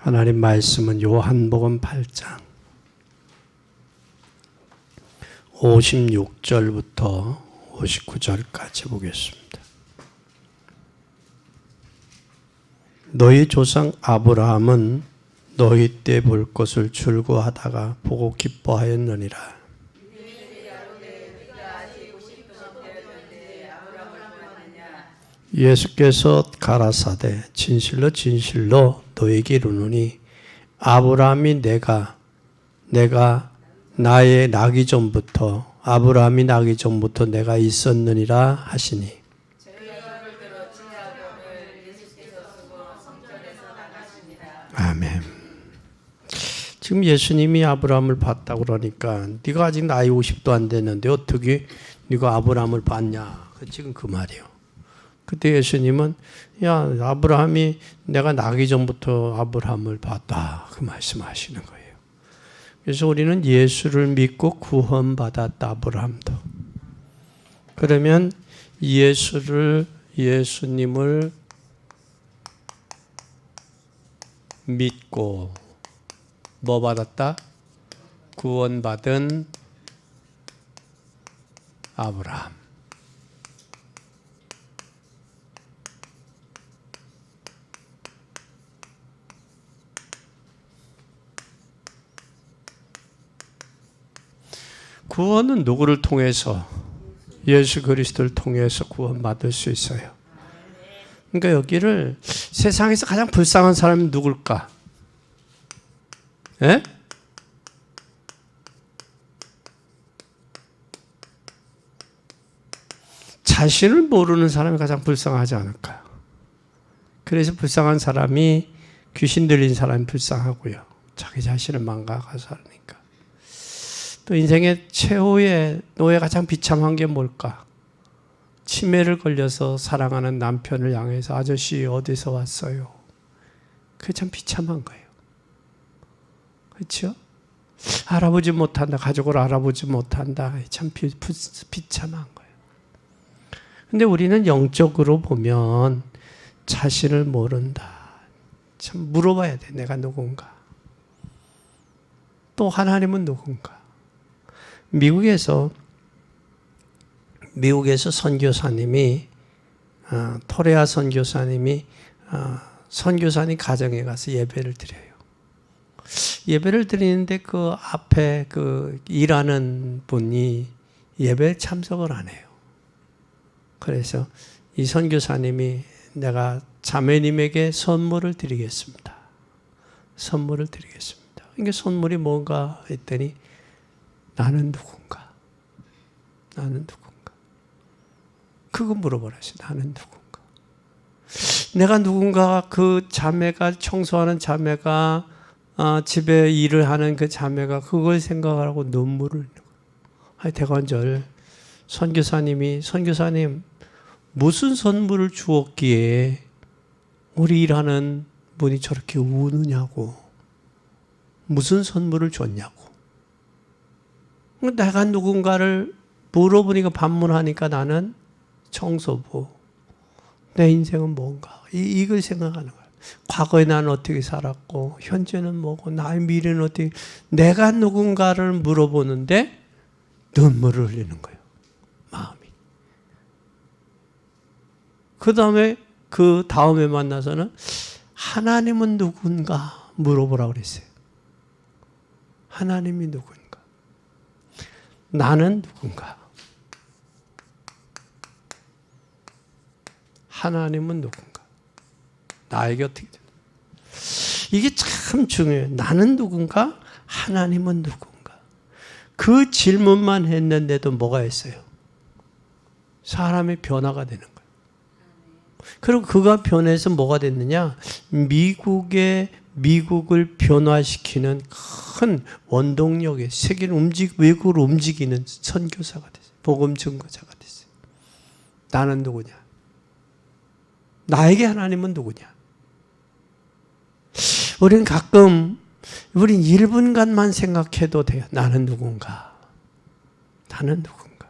하나님 말씀은 요한복음 8장 56절부터 59절까지 보겠습니다. 너희 조상 아브라함은 너희 때 볼 것을 출구하다가 보고 기뻐하였느니라. 예수께서 가라사대 진실로 진실로 너에게 이르노니 아브라함이 내가 나의 나기 전부터 아브라함이 나기 전부터 내가 있었느니라 하시니. 아멘. 지금 예수님이 아브라함을 봤다고 그러니까 네가 아직 나이 50도 안 됐는데 어떻게 네가 아브라함을 봤냐? 지금 그 말이에요. 그때 예수님은 야 아브라함이 내가 나기 전부터 아브라함을 봤다 그 말씀하시는 거예요. 그래서 우리는 예수를 믿고 구원받았다 아브라함도. 그러면 예수님을 믿고 뭐 받았다? 구원받은 아브라함. 구원은 누구를 통해서? 예수 그리스도를 통해서 구원받을 수 있어요. 그러니까 여기를 세상에서 가장 불쌍한 사람이 누굴까? 예? 자신을 모르는 사람이 가장 불쌍하지 않을까? 그래서 불쌍한 사람이 귀신 들린 사람이 불쌍하고요. 자기 자신을 망각해서 하니까. 또 인생의 최후의 노예 가장 비참한 게 뭘까? 치매를 걸려서 사랑하는 남편을 향해서 아저씨 어디서 왔어요? 그게 참 비참한 거예요. 그렇죠? 알아보지 못한다. 가족을 알아보지 못한다. 참 비참한 거예요. 근데 우리는 영적으로 보면 자신을 모른다. 참 물어봐야 돼. 내가 누군가? 또 하나님은 누군가? 미국에서 선교사님이 토레아 선교사님이 선교사님 가정에 가서 예배를 드려요. 예배를 드리는데 그 앞에 그 일하는 분이 예배에 참석을 안 해요. 그래서 이 선교사님이 내가 자매님에게 선물을 드리겠습니다. 선물을 드리겠습니다. 이게 선물이 뭔가 했더니 나는 누군가? 나는 누군가? 그거 물어보라시. 나는 누군가? 내가 누군가 그 자매가 청소하는 자매가 집에 일을 하는 그 자매가 그걸 생각하고 눈물을 흘리는 거예요. 대관절 선교사님 무슨 선물을 주었기에 우리 일하는 분이 저렇게 우느냐고. 무슨 선물을 줬냐고. 내가 누군가를 물어보니까 반문하니까 나는 청소부. 내 인생은 뭔가. 이걸 생각하는 거야. 과거에 나는 어떻게 살았고 현재는 뭐고 나의 미래는 어떻게. 내가 누군가를 물어보는데 눈물을 흘리는 거예요. 마음이. 그 다음에 만나서는 하나님은 누군가 물어보라고 그랬어요. 하나님이 누군가. 나는 누군가? 하나님은 누군가? 나에게 어떻게 되나? 이게 참 중요해요. 나는 누군가? 하나님은 누군가? 그 질문만 했는데도 뭐가 있어요? 사람의 변화가 되는 거예요. 그리고 그가 변해서 뭐가 됐느냐? 미국을 변화시키는 큰 원동력의 세계를 외국으로 움직이는 선교사가 됐어요. 복음 증거자가 됐어요. 나는 누구냐? 나에게 하나님은 누구냐? 우리는 가끔 1분간만 생각해도 돼요. 나는 누군가? 나는 누군가?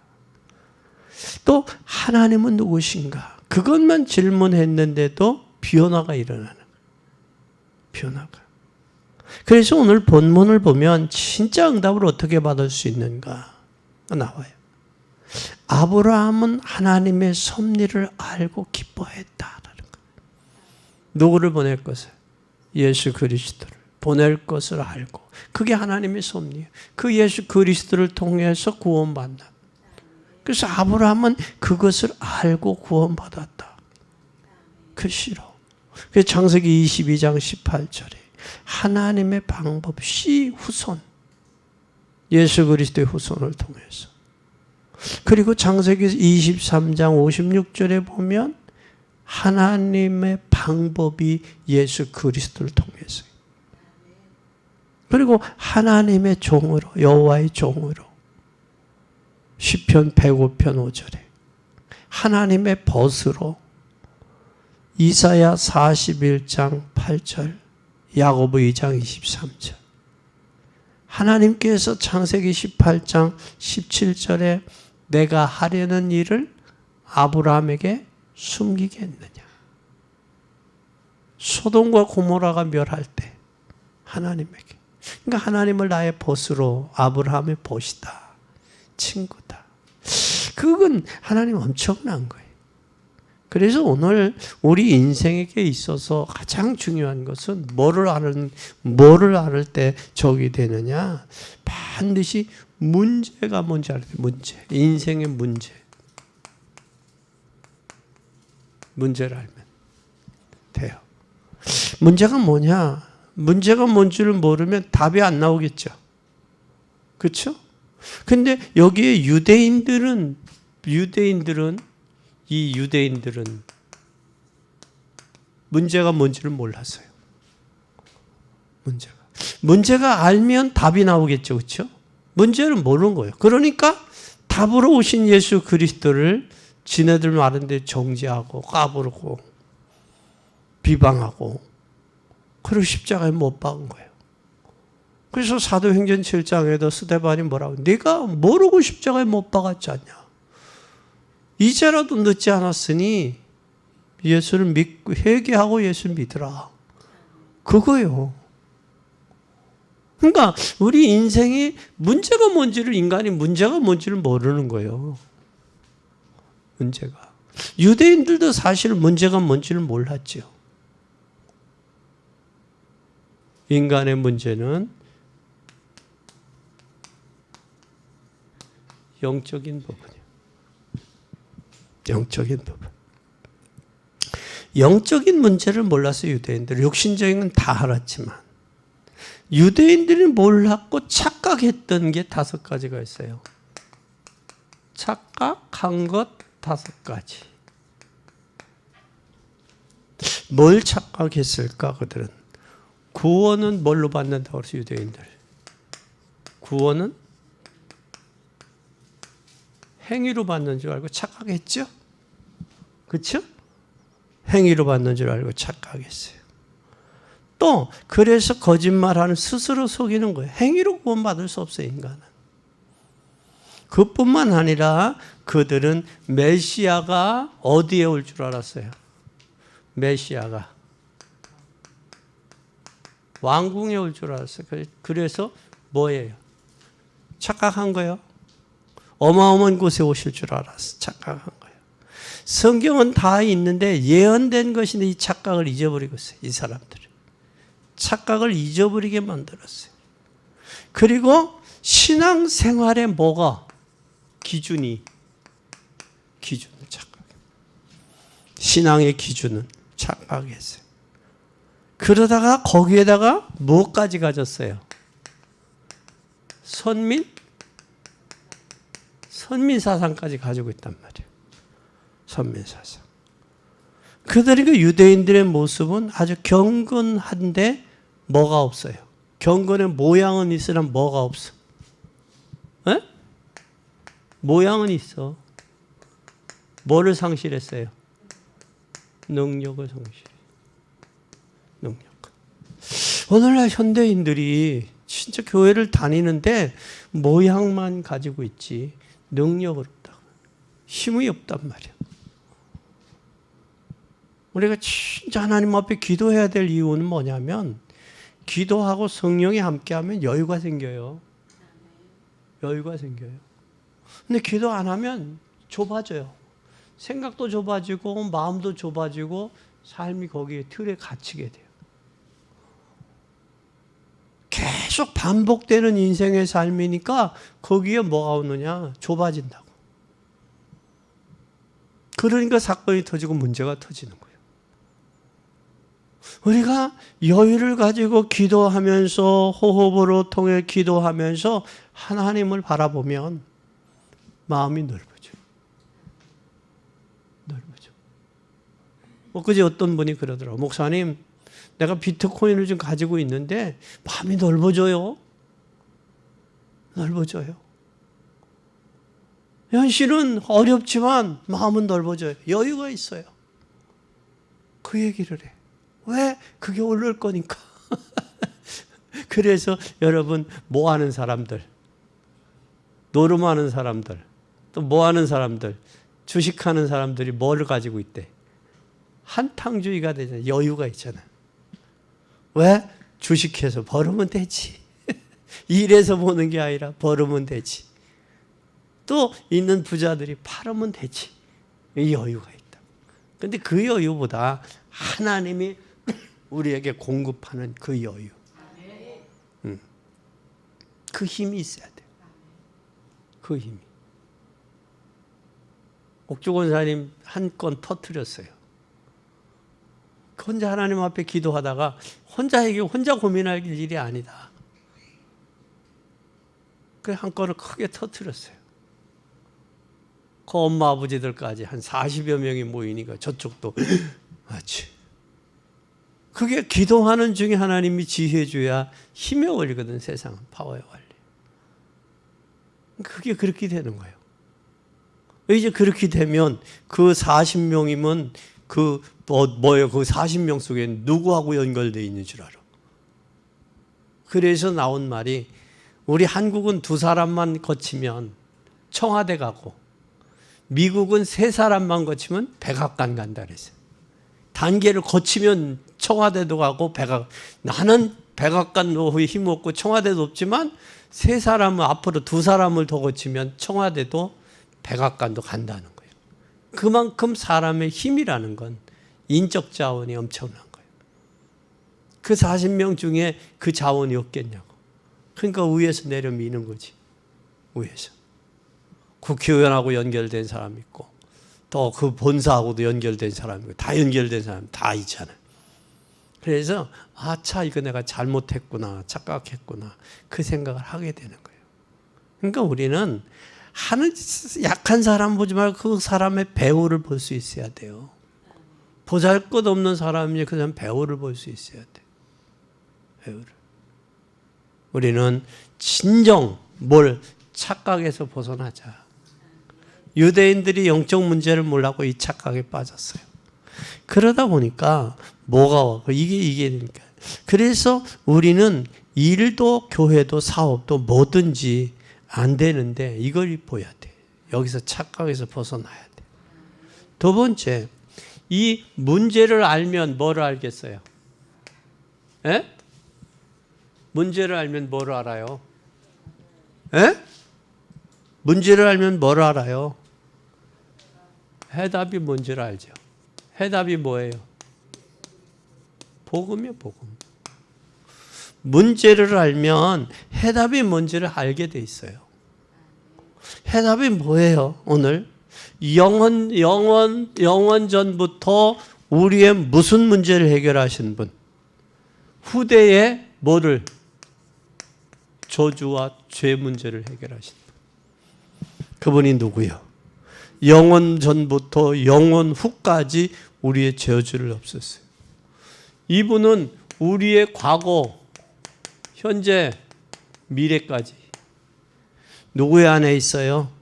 또 하나님은 누구신가? 그것만 질문했는데도 변화가 일어나는 거예요. 변화가. 그래서 오늘 본문을 보면 진짜 응답을 어떻게 받을 수 있는가 나와요. 아브라함은 하나님의 섭리를 알고 기뻐했다라는 거예요. 누구를 보낼 것을? 예수 그리스도를 보낼 것을 알고, 그게 하나님의 섭리예요. 그 예수 그리스도를 통해서 구원받는. 그래서 아브라함은 그것을 알고 구원받았다. 그 싫어. 그래서 창세기 22장 18절에 하나님의 방법 씨 후손, 예수 그리스도의 후손을 통해서. 그리고 창세기 23장 56절에 보면 하나님의 방법이 예수 그리스도를 통해서. 그리고 하나님의 종으로, 여호와의 종으로. 시편 105편 5절에 하나님의 벗으로, 이사야 41장 8절, 야고보 2장 23절. 하나님께서 창세기 18장 17절에 내가 하려는 일을 아브라함에게 숨기겠느냐. 소돔과 고모라가 멸할 때 하나님에게. 그러니까 하나님을 나의 벗으로, 아브라함의 벗이다, 친구다. 그건 하나님 엄청난 거예요. 그래서 오늘 우리 인생에게 있어서 가장 중요한 것은 뭐를 알을 때 적이 되느냐. 반드시 문제가 뭔지 알아야 돼요. 문제. 인생의 문제. 문제를 알면 돼요. 문제가 뭐냐? 문제가 뭔지를 모르면 답이 안 나오겠죠. 그렇죠? 근데 여기에 유대인들은 문제가 뭔지를 몰랐어요. 문제가 알면 답이 나오겠죠. 그렇죠? 문제는 모르는 거예요. 그러니까 답으로 오신 예수 그리스도를 지네들 말하는데 정죄하고 까부르고 비방하고, 그리고 십자가에 못 박은 거예요. 그래서 사도행전 7장에도 스데반이 뭐라고, 네가 모르고 십자가에 못 박았지 않냐. 이제라도 늦지 않았으니 예수를 믿고 회개하고 예수를 믿으라. 그거예요. 그러니까 우리 인생이 문제가 뭔지를, 인간이 문제가 뭔지를 모르는 거예요. 문제가. 유대인들도 사실 문제가 뭔지를 몰랐죠. 인간의 문제는 영적인 부분이에요. 영적인 부분. 영적인 문제를 몰랐어요, 유대인들. 육신적인 건 다 알았지만. 유대인들이 몰랐고 착각했던 게 5가지가 있어요. 착각한 것 5가지. 뭘 착각했을까, 그들은? 구원은 뭘로 받는다고 그랬어요, 유대인들? 구원은 행위로 받는 줄 알고 착각했죠? 그렇죠? 행위로 받는 줄 알고 착각했어요. 또 그래서 거짓말하는, 스스로 속이는 거예요. 행위로 구원받을 수 없어요, 인간은. 그뿐만 아니라 그들은 메시아가 어디에 올 줄 알았어요? 메시아가 왕궁에 올 줄 알았어요. 그래서 뭐예요? 착각한 거예요. 어마어마한 곳에 오실 줄 알았어. 착각한 거예요. 성경은 다 있는데 예언된 것인데 이 착각을 잊어버리고 있어요. 이 사람들은. 착각을 잊어버리게 만들었어요. 그리고 신앙생활에 뭐가? 기준을 착각해요. 신앙의 기준은 착각했어요. 그러다가 거기에다가 뭐까지 가졌어요? 선민사상까지 가지고 있단 말이에요. 선민사상. 그들의 그 유대인들의 모습은 아주 경건한데 뭐가 없어요? 경건의 모양은 있으나 뭐가 없어? 에? 모양은 있어. 뭐를 상실했어요? 능력을 상실해. 능력. 오늘날 현대인들이 진짜 교회를 다니는데 모양만 가지고 있지 능력은 없다. 힘이 없단 말이야. 우리가 진짜 하나님 앞에 기도해야 될 이유는 뭐냐면 기도하고 성령이 함께하면 여유가 생겨요. 여유가 생겨요. 근데 기도 안 하면 좁아져요. 생각도 좁아지고 마음도 좁아지고 삶이 거기에 틀에 갇히게 돼요. 계속 반복되는 인생의 삶이니까 거기에 뭐가 오느냐? 좁아진다고. 그러니까 사건이 터지고 문제가 터지는 거예요. 우리가 여유를 가지고 기도하면서 호흡으로 통해 기도하면서 하나님을 바라보면 마음이 넓어져. 넓어져. 그제 어떤 분이 그러더라고요. 목사님, 내가 비트코인을 좀 가지고 있는데 마음이 넓어져요. 넓어져요. 현실은 어렵지만 마음은 넓어져요. 여유가 있어요. 그 얘기를 해. 왜? 그게 오를 거니까. 그래서 여러분, 뭐 하는 사람들, 노름하는 사람들, 또 뭐 하는 사람들, 주식하는 사람들이 뭐를 가지고 있대? 한탕주의가 되잖아요. 여유가 있잖아요. 왜? 주식해서 벌으면 되지. 일해서 보는 게 아니라 벌으면 되지. 또 있는 부자들이 팔으면 되지. 이 여유가 있다. 그런데 그 여유보다 하나님이 우리에게 공급하는 그 여유, 그 힘이 있어야 돼요. 그 힘이. 옥주 권사님 한 건 터뜨렸어요. 혼자 하나님 앞에 기도하다가 혼자 고민할 일이 아니다. 그 한 건을 크게 터뜨렸어요. 그 엄마 아버지들까지 한 40여 명이 모이니까 저쪽도 맞지. 그게 기도하는 중에 하나님이 지혜 줘야 힘의 원리거든. 세상은 파워의 원리. 그게 그렇게 되는 거예요. 이제 그렇게 되면 그 40명이면 그 40명 속에 누구하고 연결되어 있는 줄 알아. 그래서 나온 말이 우리 한국은 2사람만 거치면 청와대 가고 미국은 3사람만 거치면 백악관 간다 그랬어요. 단계를 거치면 청와대도 가고 나는 백악관도 힘없고 청와대도 없지만 3사람은 앞으로 2사람을 더 거치면 청와대도 백악관도 간다는 거예요. 그만큼 사람의 힘이라는 건 인적 자원이 엄청난 거예요. 그 40명 중에 그 자원이 없겠냐고. 그러니까 위에서 내려 미는 거지. 위에서. 국회의원하고 연결된 사람 있고 또 그 본사하고도 연결된 사람 있고 다 연결된 사람 다 있잖아요. 그래서 아차 이거 내가 잘못했구나 착각했구나 그 생각을 하게 되는 거예요. 그러니까 우리는 약한 사람 보지 말고 그 사람의 배후를 볼 수 있어야 돼요. 보잘것없는 사람이 그 사람 배후를 볼 수 있어야 돼요. 배후를. 우리는 진정 착각에서 벗어나자. 유대인들이 영적 문제를 몰랐고 이 착각에 빠졌어요. 그러다 보니까 이게 되니까. 그래서 우리는 일도 교회도 사업도 뭐든지 안 되는데 이걸 보여야 돼. 여기서 착각에서 벗어나야 돼. 두 번째, 이 문제를 알면 뭐를 알겠어요? 에? 문제를 알면 뭐를 알아요? 에? 문제를 알면 뭐를 알아요? 해답이 뭔지를 알죠. 해답이 뭐예요? 복음이요, 복음. 문제를 알면 해답이 뭔지를 알게 돼 있어요. 해답이 뭐예요, 오늘? 영원 전부터 우리의 무슨 문제를 해결하신 분? 후대에 뭐를? 저주와 죄 문제를 해결하신 분. 그분이 누구요? 영원 전부터 영원 후까지 우리의 저주를 없앴어요. 이분은 우리의 과거, 현재, 미래까지 누구의 안에 있어요?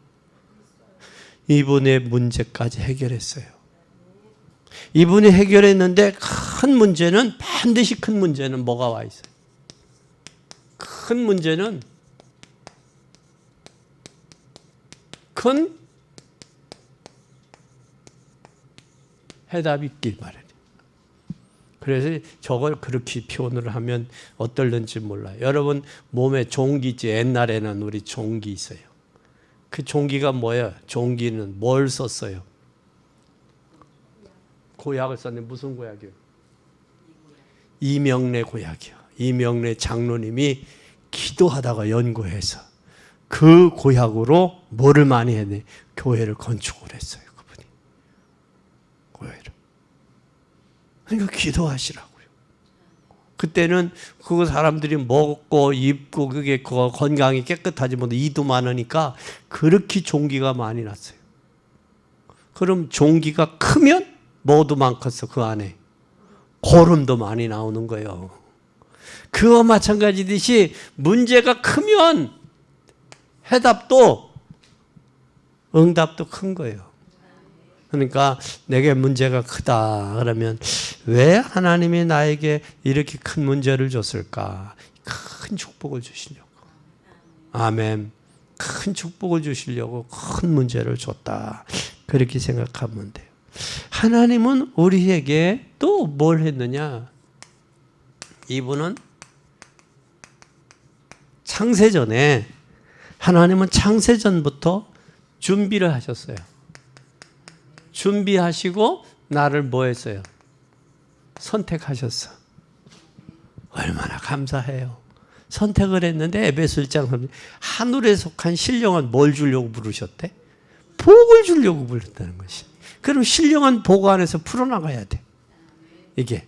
이분의 문제까지 해결했어요. 이분이 해결했는데 큰 문제는 반드시 큰 문제는 뭐가 와 있어요? 큰 문제는 큰 해답이 있길 바라요. 그래서 저걸 그렇게 표현을 하면 어떨는지 몰라요. 여러분 몸에 종기지. 옛날에는 우리 종기 있어요. 그 종기가 뭐예요? 종기는 뭘 썼어요? 고약을 썼는데 무슨 고약이요? 이명래 고약이요. 이명래 장로님이 기도하다가 연구해서 그 고약으로 뭐를 많이 했네? 교회를 건축을 했어요. 그분이. 교회를. 그러니까 기도하시라고요. 그때는 그 사람들이 먹고 입고 그게 건강이 깨끗하지 못해 이도 많으니까 그렇게 종기가 많이 났어요. 그럼 종기가 크면 뭐도 많겠어 그 안에. 고름도 많이 나오는 거예요. 그와 마찬가지듯이 문제가 크면 해답도 응답도 큰 거예요. 그러니까 내게 문제가 크다 그러면 왜 하나님이 나에게 이렇게 큰 문제를 줬을까? 큰 축복을 주시려고. 아멘. 큰 축복을 주시려고 큰 문제를 줬다. 그렇게 생각하면 돼요. 하나님은 우리에게 또 뭘 했느냐? 이분은 창세전에 하나님은 창세전부터 준비를 하셨어요. 준비하시고 나를 뭐 했어요? 선택하셨어. 얼마나 감사해요. 선택을 했는데 에베소 1장 하늘에 속한 신령한 뭘 주려고 부르셨대? 복을 주려고 불렀다는 것이. 그럼 신령한 복 안에서 풀어나가야 돼. 이게.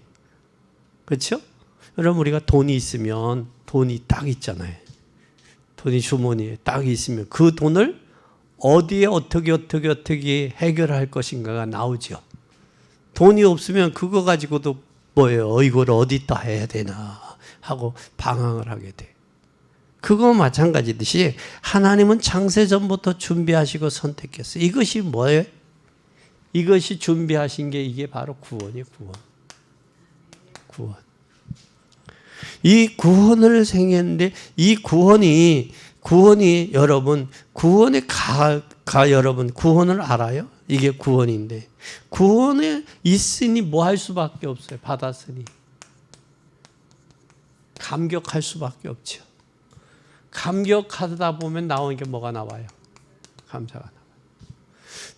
그렇죠? 여러분 우리가 돈이 있으면 돈이 딱 있잖아요. 돈이 주머니에 딱 있으면 그 돈을 어디에 어떻게 해결할 것인가가 나오죠. 돈이 없으면 그거 가지고도 뭐예요? 이걸 어디다 해야 되나 하고 방황을 하게 돼. 그거 마찬가지듯이 하나님은 창세전부터 준비하시고 선택했어요. 이것이 뭐예요? 이것이 준비하신 게 이게 바로 구원이에요. 구원. 이 구원을 생겼는데 이 구원이 여러분 구원에 여러분 구원을 알아요? 이게 구원인데 구원에 있으니 뭐 할 수밖에 없어요. 받았으니 감격할 수밖에 없죠. 감격하다 보면 나오는 게 뭐가 나와요? 감사가 나와요.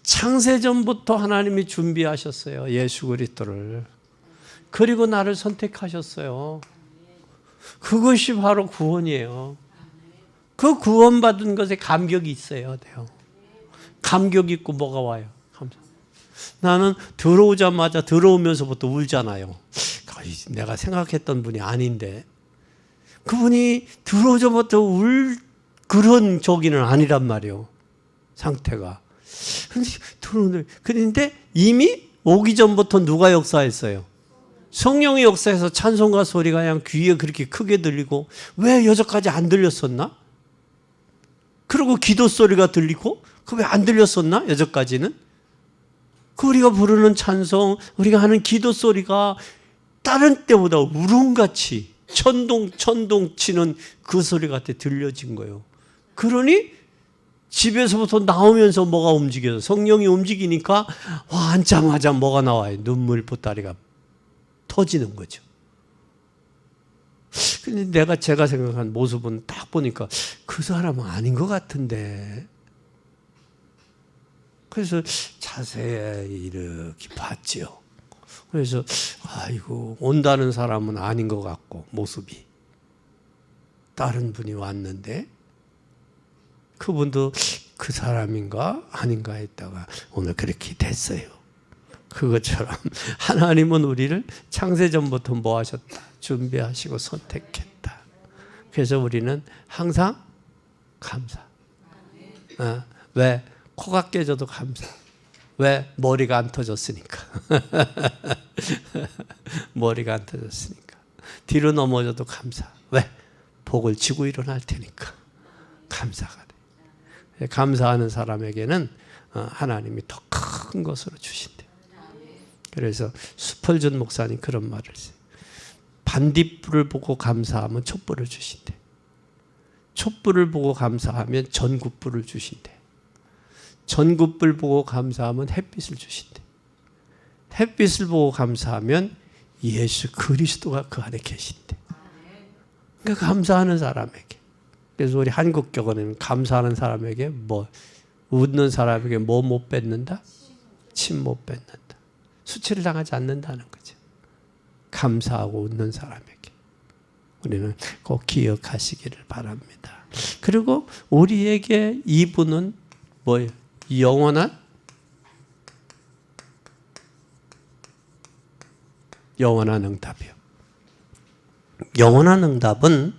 창세전부터 하나님이 준비하셨어요. 예수 그리스도를. 그리고 나를 선택하셨어요. 그것이 바로 구원이에요. 그 구원받은 것에 감격이 있어야 돼요. 감격 있고 뭐가 와요? 감사. 나는 들어오면서부터 울잖아요. 내가 생각했던 분이 아닌데 그분이 들어오자마자 울 그런 저기는 아니란 말이에요. 상태가. 그런데 이미 오기 전부터 누가 역사했어요? 성령이 역사해서 찬송가 소리가 그냥 귀에 그렇게 크게 들리고 왜 여기까지 안 들렸었나? 그리고 기도 소리가 들리고 그 왜 안 들렸었나? 여기까지는? 그 우리가 부르는 찬송, 우리가 하는 기도 소리가 다른 때보다 우렁같이 천둥 치는 그 소리 같아 들려진 거예요. 그러니 집에서부터 나오면서 뭐가 움직여서 성령이 움직이니까 와 앉자마자 뭐가 나와요? 눈물 보따리가 터지는 거죠. 근데 제가 생각한 모습은 딱 보니까 그 사람은 아닌 것 같은데. 그래서 자세히 이렇게 봤죠. 그래서 아이고 온다는 사람은 아닌 것 같고 모습이 다른 분이 왔는데 그분도 그 사람인가 아닌가 했다가 오늘 그렇게 됐어요. 그것처럼 하나님은 우리를 창세전부터 뭐 하셨다? 준비하시고 선택했다. 그래서 우리는 항상 감사. 왜? 코가 깨져도 감사. 왜? 머리가 안 터졌으니까. 머리가 안 터졌으니까. 뒤로 넘어져도 감사. 왜? 복을 지고 일어날 테니까. 감사가 돼. 감사하는 사람에게는 하나님이 더 큰 것으로 주신대. 그래서 스펄전 목사님 그런 말을 했어요. 반딧불을 보고 감사하면 촛불을 주신대. 촛불을 보고 감사하면 전굿불을 주신대. 전굿불 보고 감사하면 햇빛을 주신대. 햇빛을 보고 감사하면 예수 그리스도가 그 안에 계신대. 그러니까 감사하는 사람에게. 그래서 우리 한국 격언에는 감사하는 사람에게 뭐, 웃는 사람에게 뭐 못 뱉는다? 침 못 뱉는다. 수치를 당하지 않는다는 거죠. 감사하고 웃는 사람에게. 우리는 꼭 기억하시기를 바랍니다. 그리고 우리에게 이분은 뭐예요? 영원한 응답이요. 영원한 응답은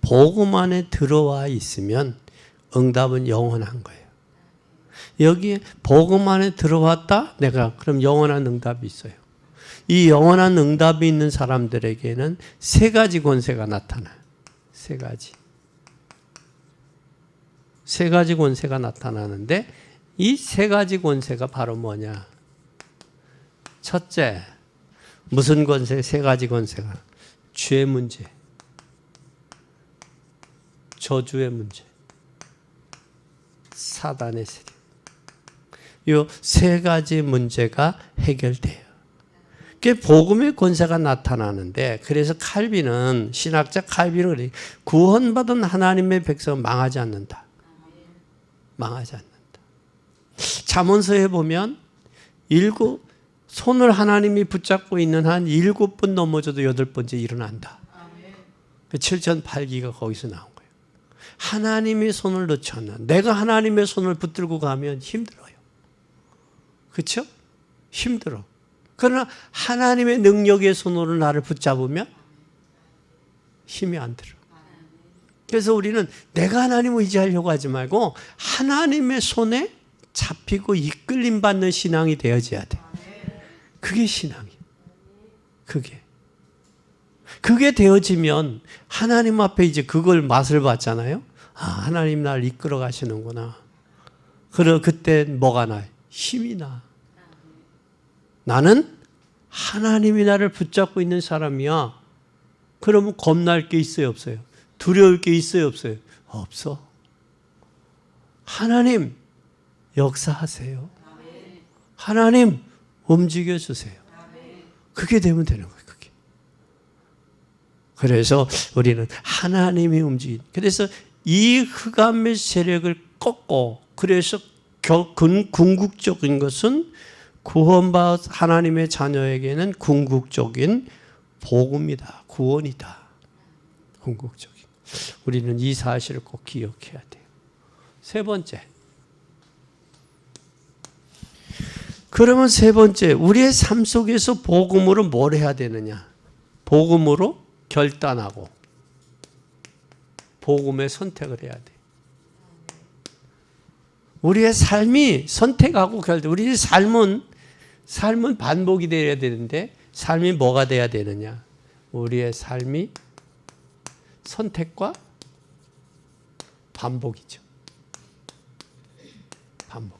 복음 안에 들어와 있으면 응답은 영원한 거예요. 여기에 복음 안에 들어왔다? 내가 그럼 영원한 응답이 있어요. 이 영원한 응답이 있는 사람들에게는 세 가지 권세가 나타나요. 세 가지. 세 가지 권세가 나타나는데 이 세 가지 권세가 바로 뭐냐? 첫째, 무슨 권세? 세 가지 권세가. 죄의 문제, 저주의 문제, 사단의 세력. 이 세 가지 문제가 해결돼요. 그게 복음의 권세가 나타나는데, 그래서 칼빈은, 신학자 칼빈은 그래, 구원받은 하나님의 백성은 망하지 않는다. 망하지 않는다. 잠언서에 보면 손을 하나님이 붙잡고 있는 한 7번 넘어져도 8번째 일어난다. 7008기가 거기서 나온 거예요. 하나님의 손을 놓지 않나. 내가 하나님의 손을 붙들고 가면 힘들어요. 그렇죠? 힘들어. 그러나 하나님의 능력의 손으로 나를 붙잡으면 힘이 안 들어. 그래서 우리는 내가 하나님을 의지하려고 하지 말고 하나님의 손에 잡히고 이끌림 받는 신앙이 되어져야 돼. 그게 신앙이에요. 그게 되어지면 하나님 앞에 이제 그걸 맛을 봤잖아요. 아, 하나님 나를 이끌어 가시는구나. 그럼 그때 뭐가 나요? 힘이 나. 나는 하나님이 나를 붙잡고 있는 사람이야. 그러면 겁날 게 있어요, 없어요? 두려울 게 있어요, 없어요? 없어. 하나님 역사하세요. 하나님 움직여 주세요. 그게 되면 되는 거예요. 그게. 그래서 우리는 하나님이 그래서 이 흑암의 세력을 꺾고, 그래서 궁극적인 것은 구원받은 하나님의 자녀에게는 궁극적인 복음이다. 구원이다. 궁극적인. 우리는 이 사실을 꼭 기억해야 돼요. 세 번째. 그러면 세 번째, 우리의 삶 속에서 복음으로 뭘 해야 되느냐? 복음으로 결단하고 복음의 선택을 해야 돼. 우리의 삶이 선택하고 결단. 우리의 삶은 반복이 되어야 되는데 삶이 뭐가 돼야 되느냐? 우리의 삶이 선택과 반복이죠. 반복.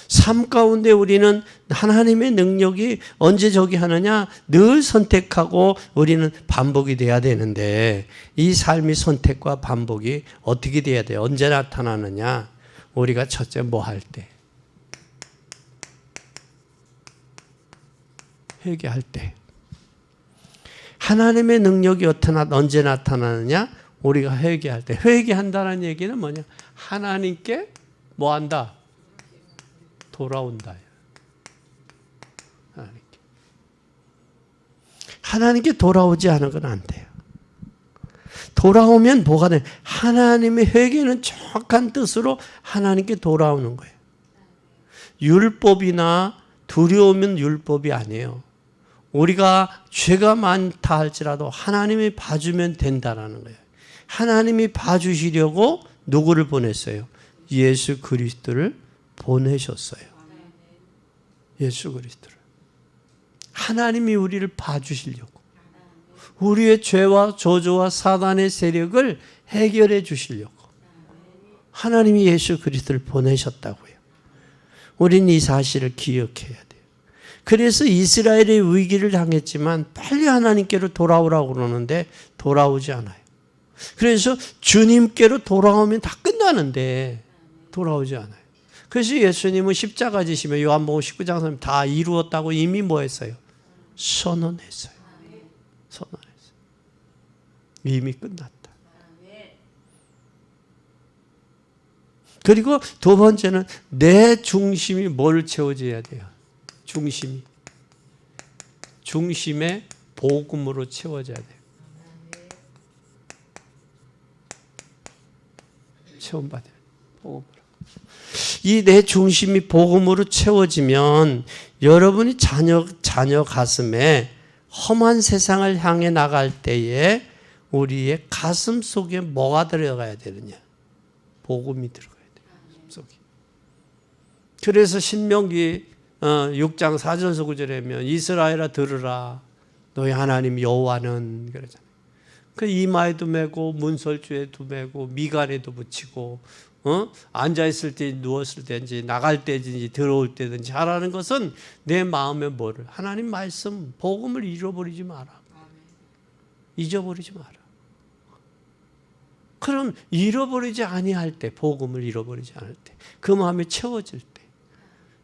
삶 가운데 우리는 하나님의 능력이 언제 저기 하느냐? 늘 선택하고 우리는 반복이 돼야 되는데, 이 삶이 선택과 반복이 어떻게 돼야 돼요? 언제 나타나느냐? 우리가 첫째 뭐 할 때? 회개할 때. 하나님의 능력이 언제 나타나느냐? 우리가 회개할 때. 회개한다는 얘기는 뭐냐? 하나님께 뭐 한다? 돌아온다. 하나님께 돌아오지 않은 건 안 돼요. 돌아오면 뭐가 돼? 하나님의 회개는 정확한 뜻으로 하나님께 돌아오는 거예요. 율법이나 두려우면 율법이 아니에요. 우리가 죄가 많다 할지라도 하나님이 봐주면 된다라는 거예요. 하나님이 봐주시려고 누구를 보냈어요? 예수 그리스도를 보내셨어요. 예수 그리스도를. 하나님이 우리를 봐주시려고. 우리의 죄와 저주와 사단의 세력을 해결해 주시려고. 하나님이 예수 그리스도를 보내셨다고요. 우리는 이 사실을 기억해야 돼요. 그래서 이스라엘의 위기를 당했지만 빨리 하나님께로 돌아오라고 그러는데 돌아오지 않아요. 그래서 주님께로 돌아오면 다 끝나는데 돌아오지 않아요. 그래서 예수님은 십자가 지시며 요한복음 19장 다 이루었다고 이미 뭐 했어요? 선언했어요. 선언했어요. 이미 끝났다. 그리고 두 번째는 내 중심이 뭘 채워져야 돼요? 중심의 복음으로 채워져야 돼요. 체험받아요. 복음으로. 이 내 중심이 복음으로 채워지면 여러분이 자녀 가슴에 험한 세상을 향해 나갈 때에 우리의 가슴 속에 뭐가 들어가야 되느냐? 복음이 들어가야 돼요. 속에. 그래서 신명기 6장 4절에서 9절에 보면 이스라엘아 들으라 너희 하나님 여호와는 그러잖아요. 그 이마에도 메고 문설주에도 메고 미간에도 붙이고 앉아있을 때 누웠을 때인지 나갈 때든지 들어올 때든지 하라는 것은 내 마음에 뭐를 하나님 말씀 복음을 잃어버리지 마라. 잊어버리지 마라. 그럼 잃어버리지 아니할 때 복음을 잃어버리지 않을 때 그 마음이 채워질 때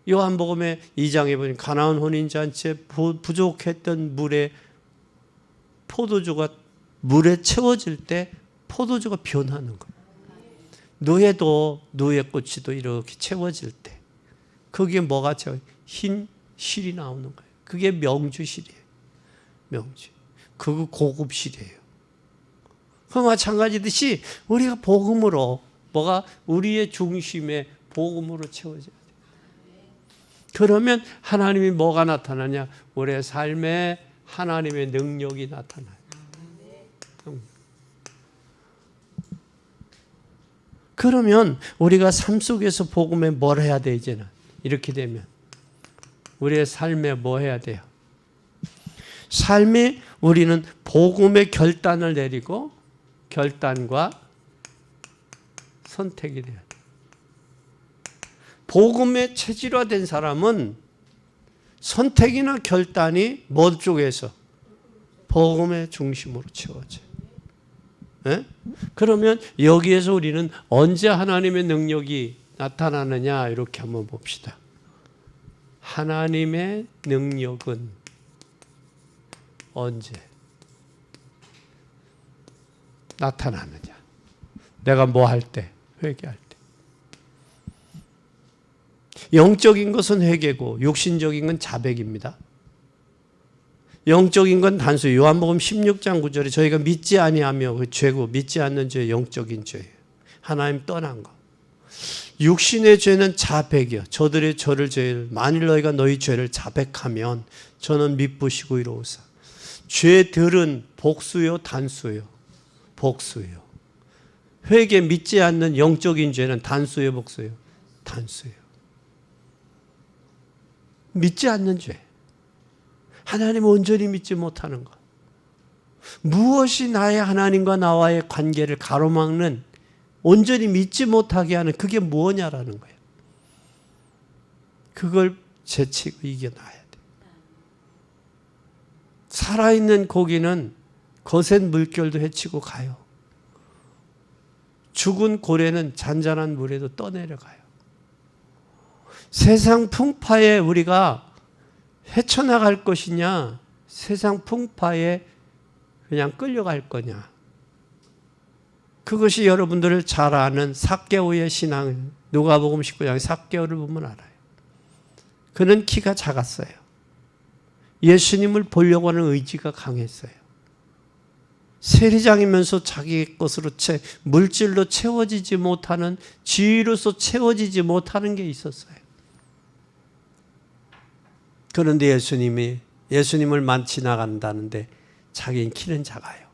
요한복음의 2장에 보니 가나안 혼인잔치에 부족했던 물에 포도주가 물에 채워질 때 포도주가 변하는 거예요. 누에 꽃이도 이렇게 채워질 때 거기에 뭐가 채워? 흰 실이 나오는 거예요. 그게 명주실이에요. 명주. 그거 고급 실이에요. 그 마찬가지듯이 우리가 복음으로 뭐가 우리의 중심에 복음으로 채워져야 돼요. 그러면 하나님이 뭐가 나타나냐? 우리의 삶에 하나님의 능력이 나타나요. 그러면 우리가 삶 속에서 복음에 뭘 해야 돼 이제는? 이렇게 되면 우리의 삶에 뭐 해야 돼요? 삶이 우리는 복음의 결단을 내리고 결단과 선택이 돼야 돼. 복음에 체질화된 사람은 선택이나 결단이 뭐 쪽에서? 복음의 중심으로 채워져요. 네? 그러면 여기에서 우리는 언제 하나님의 능력이 나타나느냐 이렇게 한번 봅시다. 하나님의 능력은 언제 나타나느냐? 내가 뭐 할 때? 회개할 때. 영적인 것은 회개고 육신적인 건 자백입니다. 영적인 건 단수. 요한복음 16장 9절에 저희가 믿지 아니하며 그 죄고 믿지 않는 죄 영적인 죄예요. 하나님 떠난 거. 육신의 죄는 자백이요. 저들의 죄를 만일 너희가 너희 죄를 자백하면 저는 미쁘시고 이로우사. 죄들은 복수요 단수요? 복수요. 회개 믿지 않는 영적인 죄는 단수요 복수요? 단수요. 믿지 않는 죄. 하나님을 온전히 믿지 못하는 것. 무엇이 나의 하나님과 나와의 관계를 가로막는 온전히 믿지 못하게 하는 그게 뭐냐라는 거예요. 그걸 제치고 이겨놔야 돼. 살아있는 고기는 거센 물결도 헤치고 가요. 죽은 고래는 잔잔한 물에도 떠내려가요. 세상 풍파에 우리가 헤쳐나갈 것이냐, 세상 풍파에 그냥 끌려갈 거냐. 그것이 여러분들을 잘 아는 삭개오의 신앙, 누가복음 19장에 삭개오를 보면 알아요. 그는 키가 작았어요. 예수님을 보려고 하는 의지가 강했어요. 세리장이면서 자기 것으로 물질로 채워지지 못하는, 지위로서 채워지지 못하는 게 있었어요. 그런데 예수님을 지나간다는데 자기는 키는 작아요.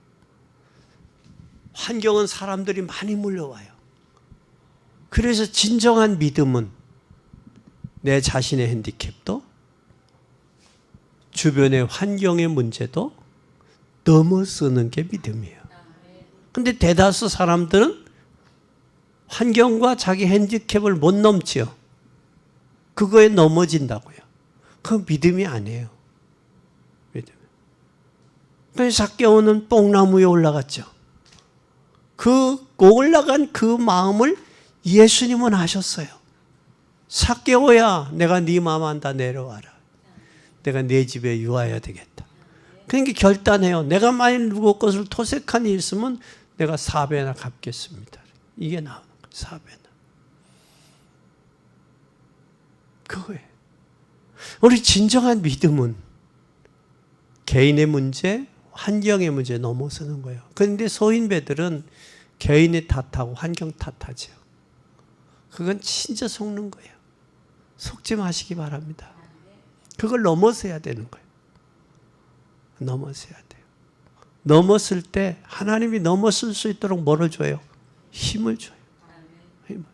환경은 사람들이 많이 몰려와요. 그래서 진정한 믿음은 내 자신의 핸디캡도 주변의 환경의 문제도 넘어서는 게 믿음이에요. 그런데 대다수 사람들은 환경과 자기 핸디캡을 못 넘지요. 그거에 넘어진다고요. 그건 믿음이 아니에요. 믿음. 그래서 삭개오는 뽕나무 위에 올라갔죠. 그 올라간 그 마음을 예수님은 아셨어요. 삭개오야, 내가 네 마음 안다 내려와라. 내가 네 집에 유하여야 되겠다. 그러니까 결단해요. 내가 만일 누구 것을 토색한 일 있으면 내가 4배나 갚겠습니다. 이게 나오는 거예요. 4배나. 그거예요. 우리 진정한 믿음은 개인의 문제, 환경의 문제 넘어서는 거예요. 그런데 소인배들은 개인의 탓하고 환경 탓하죠. 그건 진짜 속는 거예요. 속지 마시기 바랍니다. 그걸 넘어서야 되는 거예요. 넘어서야 돼요. 넘었을 때 하나님이 넘어설 수 있도록 뭐를 줘요? 힘을 줘요. 힘을.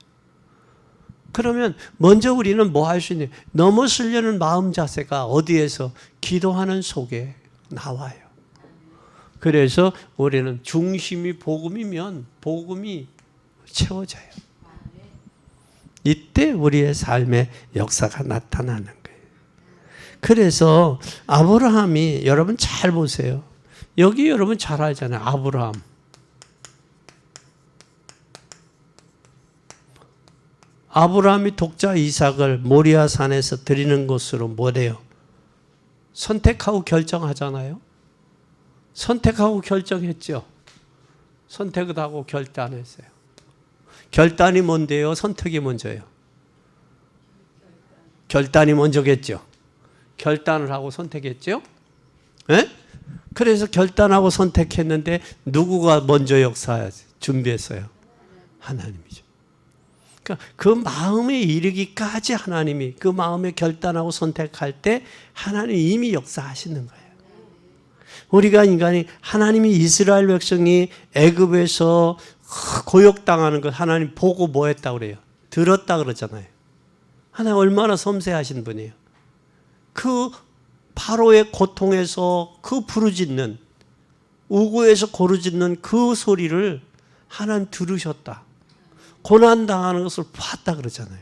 그러면 먼저 우리는 뭐 할 수 있냐? 넘어서려는 마음 자세가 어디에서? 기도하는 속에 나와요. 그래서 우리는 중심이 복음이면 복음이 채워져요. 이때 우리의 삶의 역사가 나타나는 거예요. 그래서 아브라함이, 여러분 잘 보세요. 여기 여러분 잘 알잖아요. 아브라함. 아브라함이 독자 이삭을 모리아 산에서 드리는 것으로 뭐래요? 선택하고 결정하잖아요. 선택하고 결정했죠. 선택을 하고 결단했어요. 결단이 뭔데요? 선택이 먼저예요. 결단이 먼저겠죠. 결단을 하고 선택했죠. 네? 그래서 결단하고 선택했는데 누구가 먼저 역사하지? 준비했어요? 하나님이죠. 그러니까 그 마음에 이르기까지 하나님이 그 마음에 결단하고 선택할 때 하나님이 이미 역사하시는 거예요. 우리가 인간이, 하나님이 이스라엘 백성이 애굽에서 고역당하는 걸 하나님 보고 뭐 했다고 그래요? 들었다 그러잖아요. 하나님 얼마나 섬세하신 분이에요. 그 바로의 고통에서 그 부르짖는, 우고에서 고르짖는 그 소리를 하나님 들으셨다. 고난당하는 것을 봤다 그러잖아요.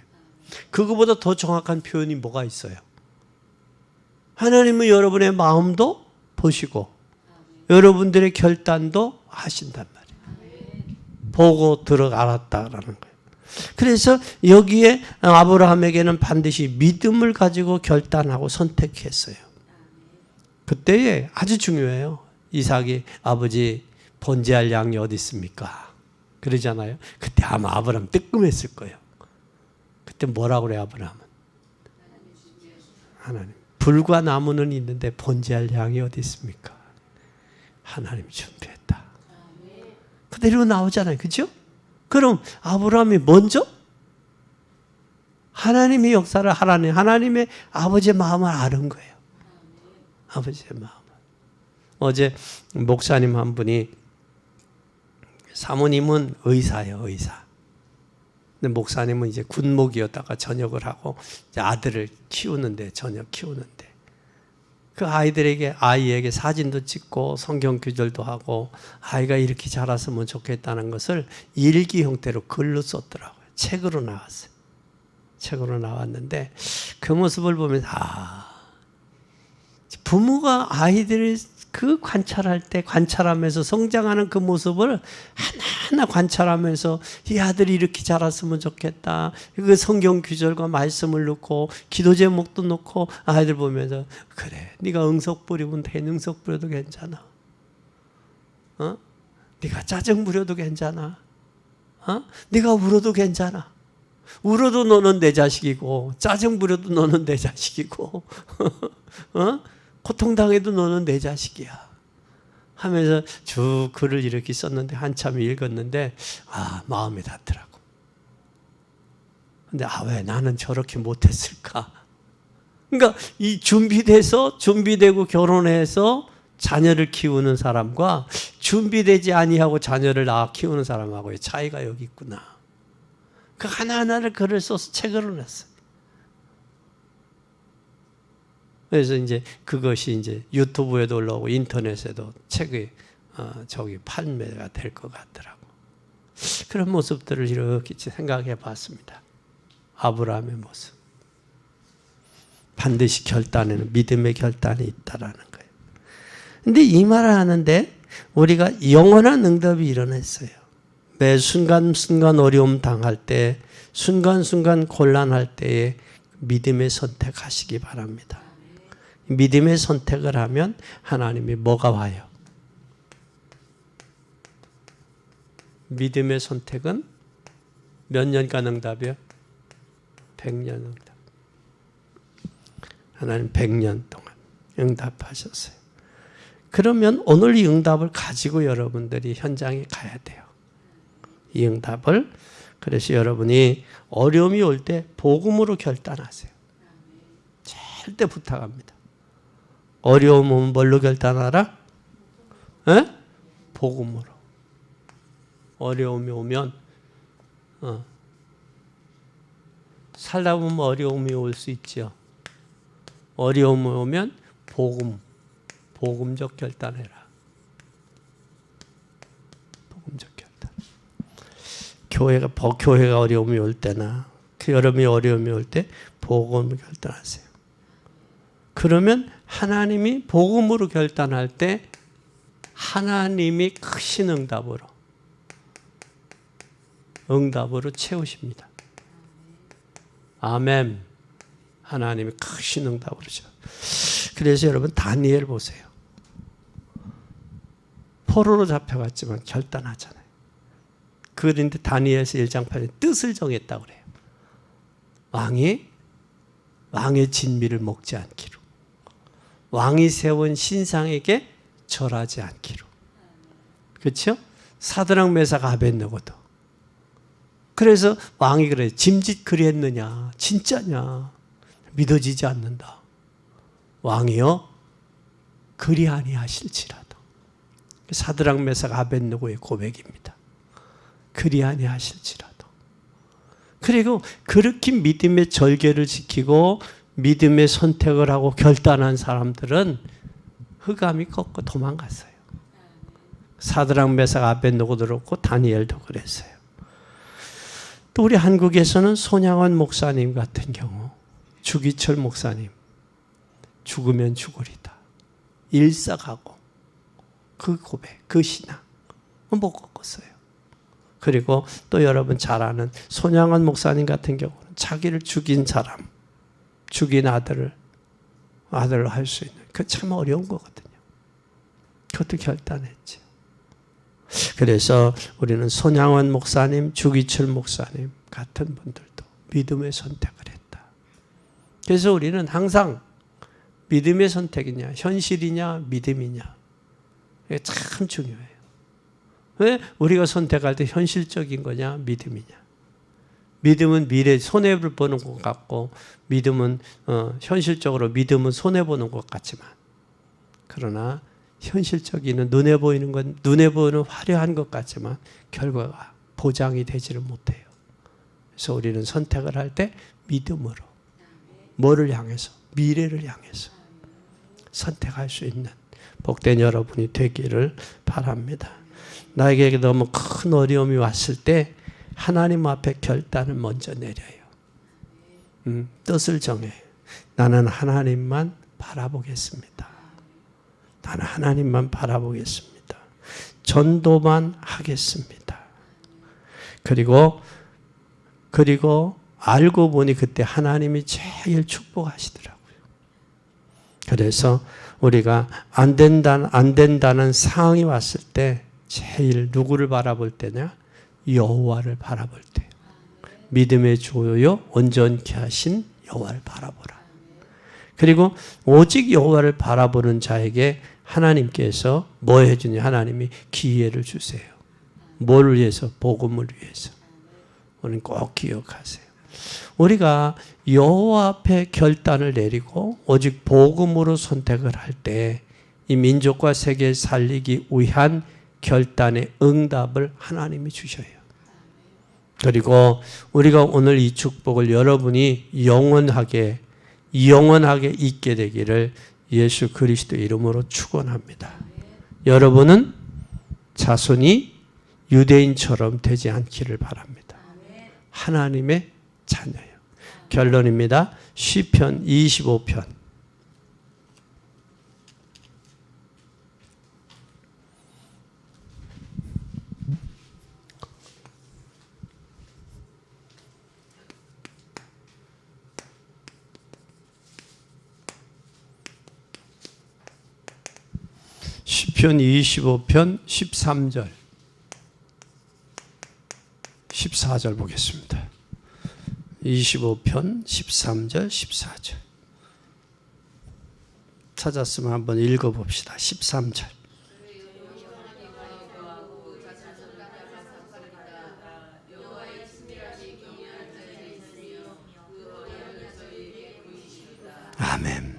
그거보다 더 정확한 표현이 뭐가 있어요? 하나님은 여러분의 마음도 보시고 여러분들의 결단도 하신단 말이에요. 보고 알았다라는 거예요. 그래서 여기에 아브라함에게는 반드시 믿음을 가지고 결단하고 선택했어요. 그때에 아주 중요해요. 이삭이 아버지 번제할 양이 어디 있습니까? 그러잖아요. 그때 아마 아브라함 뜨끔했을 거예요. 그때 뭐라고 그래요, 아브라함은? 하나님, 불과 나무는 있는데 번제할 양이 어디 있습니까? 하나님이 준비했다. 그대로 나오잖아요. 그죠? 그럼 아브라함이 먼저 하나님의 역사를 하라니, 하나님의 아버지의 마음을 아는 거예요. 아버지의 마음을. 어제 목사님 한 분이, 사모님은 의사예요, 의사. 근데 목사님은 이제 군목이었다가 전역을 하고 이제 아들을 키우는데, 전역 키우는데, 그 아이에게 사진도 찍고 성경 규절도 하고 아이가 이렇게 자랐으면 좋겠다는 것을 일기 형태로 글로 썼더라고요. 책으로 나왔어요. 책으로 나왔는데 그 모습을 보면 부모가 아이들을 그 관찰하면서 성장하는 그 모습을 하나하나 관찰하면서 이 아들이 이렇게 자랐으면 좋겠다. 그 성경 규절과 말씀을 넣고 기도 제목도 넣고 아이들 보면서, 그래, 네가 응석 부리면 돼. 응석 부려도 괜찮아. 네가 짜증 부려도 괜찮아. 네가 울어도 괜찮아. 울어도 너는 내 자식이고 짜증 부려도 너는 내 자식이고 고통당해도 너는 내 자식이야 하면서 쭉 글을 이렇게 썼는데 한참 읽었는데 마음이 닿더라고. 근데 왜 나는 저렇게 못했을까? 그러니까 이 준비되고 결혼해서 자녀를 키우는 사람과 준비되지 아니하고 자녀를 낳아 키우는 사람하고의 차이가 여기 있구나. 그 하나하나를 글을 써서 책으로 냈어요. 그래서 이제 그것이 이제 유튜브에도 올라오고 인터넷에도 책이 판매가 될 것 같더라고. 그런 모습들을 이렇게 생각해 봤습니다. 아브라함의 모습. 반드시 결단에는 믿음의 결단이 있다라는 거예요. 근데 이 말을 하는데 우리가 영원한 응답이 일어났어요. 매 순간순간 어려움 당할 때, 순간순간 곤란할 때에 믿음의 선택하시기 바랍니다. 믿음의 선택을 하면 하나님이 뭐가 와요? 믿음의 선택은 몇 년간 응답이요? 100년 응답. 하나님 100년 동안 응답하셨어요. 그러면 오늘 이 응답을 가지고 여러분들이 현장에 가야 돼요. 이 응답을. 그래서 여러분이 어려움이 올 때 복음으로 결단하세요. 절대 부탁합니다. 어려움 오면 뭘로 결단하라? 에? 복음으로. 어려움이 오면 살다 보면 어려움이 올 수 있죠. 어려움이 오면 복음적 결단해라. 복음적 결단. 교회가 어려움이 올 때나 여러분이 어려움이 올 때 복음을 결단하세요. 그러면 하나님이 복음으로 결단할 때 하나님이 크신 응답으로 채우십니다. 아멘. 하나님이 크신 응답으로 채워. 그래서 여러분 다니엘 보세요. 포로로 잡혀갔지만 결단하잖아요. 그런데 다니엘서 1장 8절 뜻을 정했다고 그래요. 왕의 진미를 먹지 않기로. 왕이 세운 신상에게 절하지 않기로. 그렇죠? 사드락 메삭 아벳느고도. 그래서 왕이 그래요. 짐짓 그리했느냐? 진짜냐? 믿어지지 않는다. 왕이여 그리 아니하실지라도. 사드락 메삭 아벳느고의 고백입니다. 그리 아니하실지라도. 그리고 그렇게 믿음의 절개를 지키고 믿음의 선택을 하고 결단한 사람들은 흑암이 꺾고 도망갔어요. 사드락 메삭 아벳느고도 그렇고 다니엘도 그랬어요. 또 우리 한국에서는 손양원 목사님 같은 경우, 주기철 목사님, 죽으면 죽으리다. 일사가고 그 고백, 그 신앙 못 꺾었어요. 그리고 또 여러분 잘 아는 손양원 목사님 같은 경우는 자기를 죽인 사람, 죽인 아들을 할 수 있는, 그 참 어려운 거거든요. 그것도 결단했죠. 그래서 우리는 손양원 목사님, 주기철 목사님 같은 분들도 믿음의 선택을 했다. 그래서 우리는 항상 믿음의 선택이냐, 현실이냐, 믿음이냐, 이게 참 중요해요. 왜 우리가 선택할 때 현실적인 거냐, 믿음이냐. 믿음은 미래 손해를 보는 것 같고, 믿음은 현실적으로 믿음은 손해 보는 것 같지만, 그러나 현실적인 눈에 보이는 건 눈에 보이는 화려한 것 같지만 결과가 보장이 되지를 못해요. 그래서 우리는 선택을 할 때 믿음으로, 뭐를 향해서? 미래를 향해서 선택할 수 있는 복된 여러분이 되기를 바랍니다. 나에게 너무 큰 어려움이 왔을 때 하나님 앞에 결단을 먼저 내려요. 뜻을 정해요. 나는 하나님만 바라보겠습니다. 나는 하나님만 바라보겠습니다. 전도만 하겠습니다. 그리고 알고 보니 그때 하나님이 제일 축복하시더라고요. 그래서 우리가 안 된다는 상황이 왔을 때 제일 누구를 바라볼 때냐? 여호와를 바라볼 때. 믿음의 주요 온전케 하신 여호와를 바라보라. 그리고 오직 여호와를 바라보는 자에게 하나님께서 뭐 해주냐? 하나님이 기회를 주세요. 뭘 위해서? 복음을 위해서. 우리는 꼭 기억하세요. 우리가 여호와 앞에 결단을 내리고 오직 복음으로 선택을 할 때 이 민족과 세계를 살리기 위한 결단의 응답을 하나님이 주셔요. 그리고 우리가 오늘 이 축복을 여러분이 영원하게 있게 되기를 예수 그리스도 이름으로 축원합니다. 여러분은 자손이 유대인처럼 되지 않기를 바랍니다. 하나님의 자녀예요. 결론입니다. 시편 25편. 시편 25편 13절 14절 보겠습니다. 25편 13절 14절 찾았으면 한번 읽어봅시다. 13절 아멘.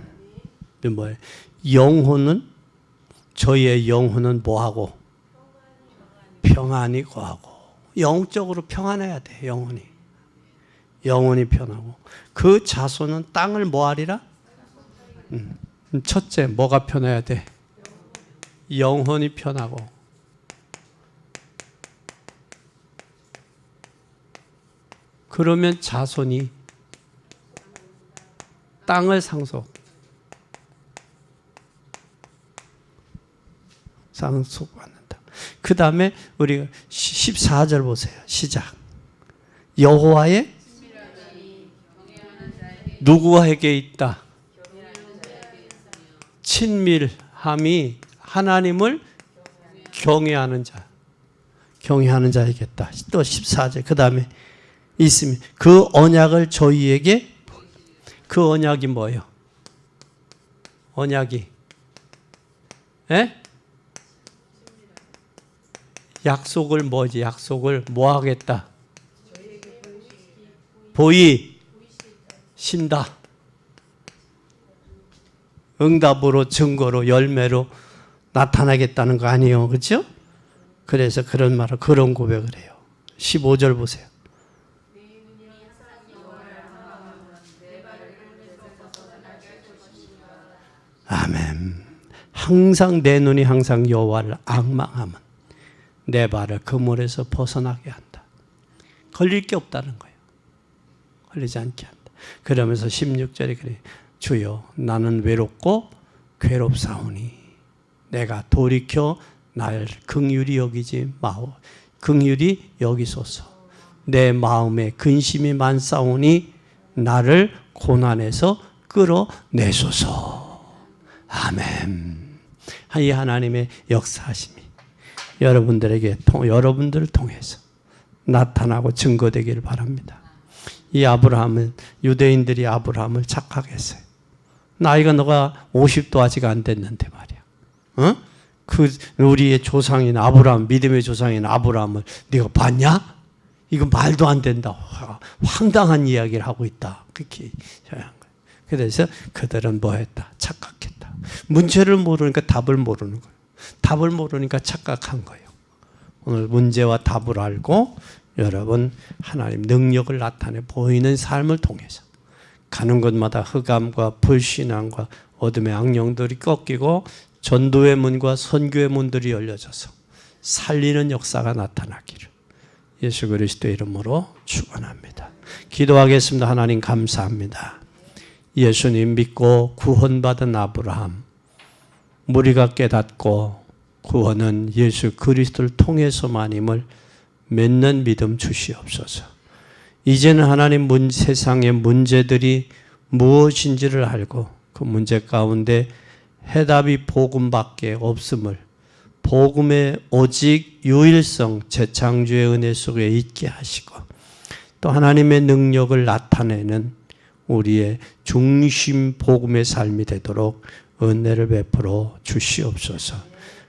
뭐예요? 영혼은 저희의 영혼은 뭐하고? 평안히 거하고. 영적으로 평안해야 돼. 영혼이 편하고. 그 자손은 땅을 뭐하리라? 첫째 뭐가 편해야 돼? 영혼이 편하고. 그러면 자손이 땅을 상속받는다. 그 다음에 우리가 14절 보세요. 시작. 여호와의 누구에게 있다? 친밀함이 하나님을 경외하는 자에게다. 또 14절 그 다음에 있으면 그 언약을 저희에게 그 언약이 뭐예요? 언약이 약속을 뭐지? 약속을 뭐 하겠다? 보이신다. 응답으로 증거로 열매로 나타나겠다는 거 아니에요. 그렇죠? 그래서 그런 말을 그런 고백을 해요. 15절 보세요. 아멘. 항상 내 눈이 항상 여호와를 앙망하면 내 발을 그물에서 벗어나게 한다. 걸릴 게 없다는 거예요. 걸리지 않게 한다. 그러면서 16절에 그래. 주여 나는 외롭고 괴롭사오니 내가 돌이켜 날 긍휼히 여기지 마오. 긍휼히 여기소서. 내 마음에 근심이 많사오니 나를 고난에서 끌어내소서. 아멘. 이 하나님의 역사하심이 여러분들을 통해서 나타나고 증거되기를 바랍니다. 이 아브라함은 유대인들이 아브라함을 착각했어요. 나이가 너가 50도 아직 안 됐는데 말이야. 그 우리의 조상인 아브라함, 믿음의 조상인 아브라함을 네가 봤냐? 이거 말도 안 된다. 황당한 이야기를 하고 있다. 그렇게 한 거예요. 그래서 그들은 뭐 했다? 착각했다. 문제를 모르니까 답을 모르는 거예요. 답을 모르니까 착각한 거예요. 오늘 문제와 답을 알고 여러분 하나님 능력을 나타내 보이는 삶을 통해서 가는 곳마다 흑암과 불신앙과 어둠의 악령들이 꺾이고 전도의 문과 선교의 문들이 열려져서 살리는 역사가 나타나기를 예수 그리스도의 이름으로 축원합니다. 기도하겠습니다. 하나님 감사합니다. 예수님 믿고 구원받은 아브라함, 우리가 깨닫고 구원은 예수 그리스도를 통해서만임을 맺는 믿음 주시옵소서. 이제는 하나님 세상의 문제들이 무엇인지를 알고 그 문제 가운데 해답이 복음밖에 없음을, 복음의 오직 유일성 재창조의 은혜 속에 있게 하시고 또 하나님의 능력을 나타내는 우리의 중심 복음의 삶이 되도록 은혜를 베풀어 주시옵소서.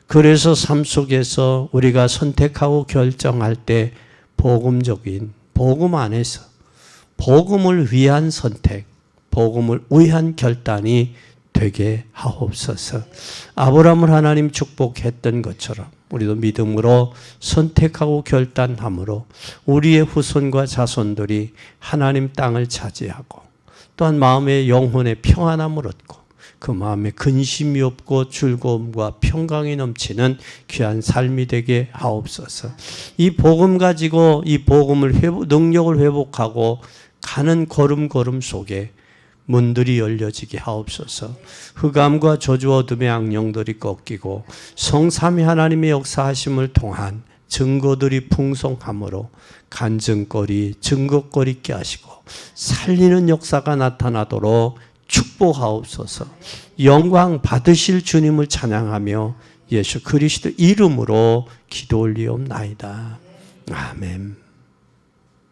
그래서 삶 속에서 우리가 선택하고 결정할 때 복음적인 복음 안에서 복음을 위한 선택, 복음을 위한 결단이 되게 하옵소서. 아브라함을 하나님 축복했던 것처럼 우리도 믿음으로 선택하고 결단함으로 우리의 후손과 자손들이 하나님 땅을 차지하고 또한 마음의 영혼의 평안함을 얻고 그 마음에 근심이 없고 즐거움과 평강이 넘치는 귀한 삶이 되게 하옵소서. 이 복음 가지고 이 복음을 능력을 회복하고 가는 걸음걸음 속에 문들이 열려지게 하옵소서. 흑암과 저주 어둠의 악령들이 꺾이고 성삼위 하나님의 역사하심을 통한 증거들이 풍성함으로 간증거리, 증거거리 있게 하시고 살리는 역사가 나타나도록 축복하옵소서. 영광 받으실 주님을 찬양하며 예수 그리스도 이름으로 기도 올리옵나이다. 아멘.